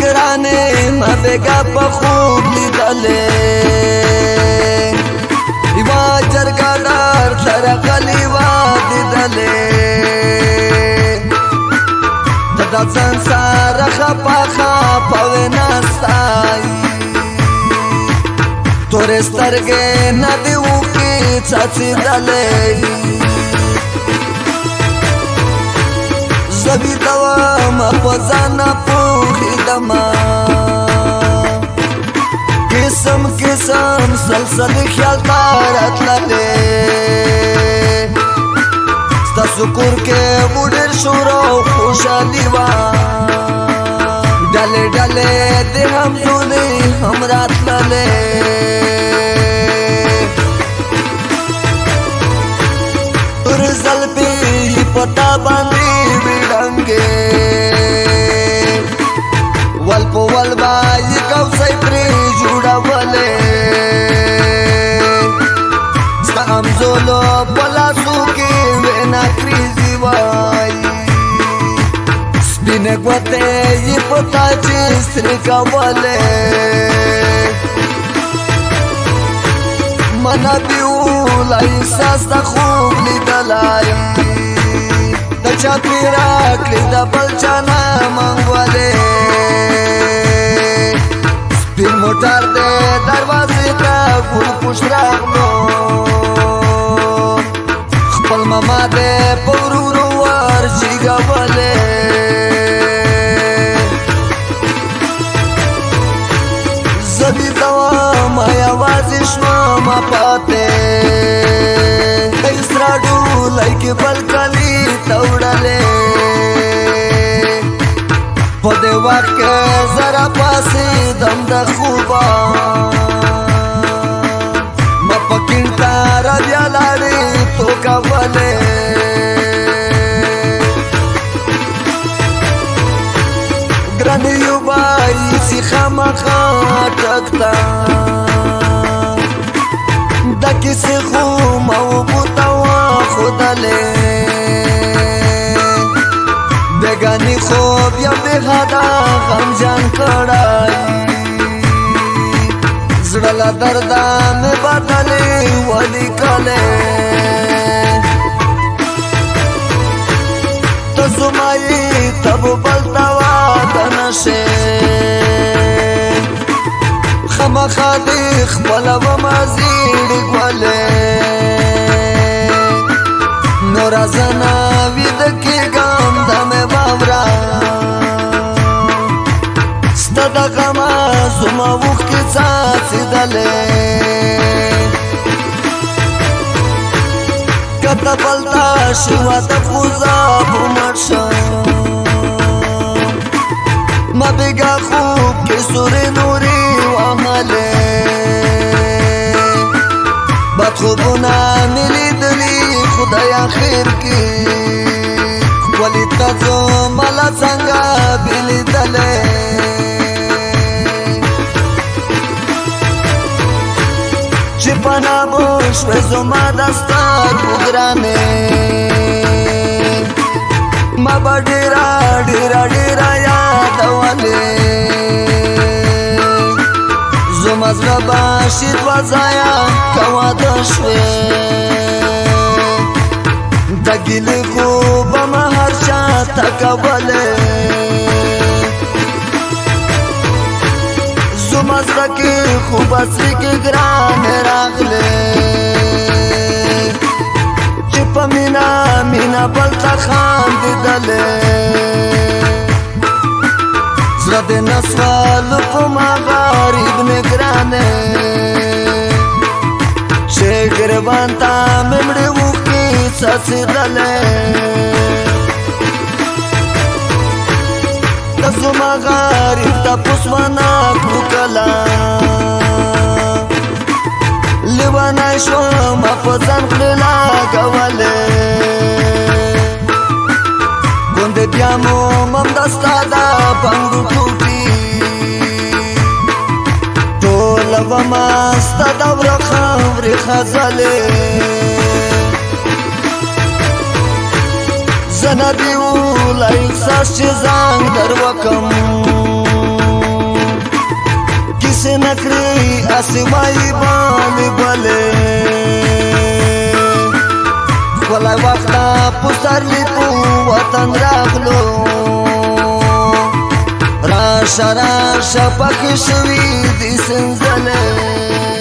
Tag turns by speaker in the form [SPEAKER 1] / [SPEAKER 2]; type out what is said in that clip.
[SPEAKER 1] ګرانې ما بیګا په خوب لیدلې یوه جرګه ډار سره غلې وه دیدلې د دا سنساره خپه خپه وې ناستایي تورې سترګې نه دې وکې څڅېدلې زه ویده ومه په ځان نه پوهېدمه قسم قسم سلسلې خیال ته راتللې ستاسو کور کې مو ډېر شور او خوشحالي وه ډلې ډلې د همزولې هم راتللې تور زلفې یې په تا باندې وې ډنګې ول په ول به یې کوسۍ پرې جوړولې ستا همزولو په لاسو کې وې ناکریزې وایي سپینې ګوتې یې په تا چې سرې کولې منابي ولا احساس د خوب لیدلی د چا پیرا کړې د بل چا نه منګولې سپین موټر د دروازې ته ګل پوش راغلو خپل ماما دې په ورورو ورجېږولې زه ویده ومه یوازې شومه پاتې د اسرا ډولۍ کې بل کلي ته وړلې په دې وخت کې زه راپاڅېدم د خوبه ما په کیڼ طرف بیا لاړې توکولې ګرانې یو بایسي خامخا ټک ته دا کیسې خو ما وبوته وښودلې بیګاني خوب یم بې حده غمجن کړی زړه له درده مې بدلې ولیکلې ته زما یې ته به بل ته واده نه شې خامخا دې خپله ومه زیړې ګولې نو راځه نه ویده کېږم دا مې واوره ستا د غمه زما اوښکې څاڅېدلې که ته بلته شي واده خو زه به مړ شم ما بیګا خوب کې سورې نورې وهلې بد خوبونه مې لیدلي خدایا خیر کړي ښکلې ته زما له څنګه بې لیدلې چې پناه مو شوې زما د سترګو ګرانې ما به ډېره ډېره ډېره یادولې زما زړه به شي دوه ځایه که واده شوې د ګیلې خوبه مه هر چا ته کولې زما زړه کې خو بسې کې ګرانې راغلې چې په مینه مینه بل ته خاندېدلې زړه دې نه سوالو په ما غریب مې ګرانې چې ګریوان ته مې مړې اوښکې څڅېدلې ته زما غریب تپوس ونه کړو کله لیونی شومه په ځان خولې لګولې ګوندې بیا مو مم د ستا د بنګو ټوټې ټوله ومه ستا د وره خاورې خزلې زه نه دې وله احساس چې زنګ در وکم دسې نکړې اسمایي باندې بلې ښکلی وخته په سرلي په وطن راغلو راشه راشه پکې شوي دي سنځلې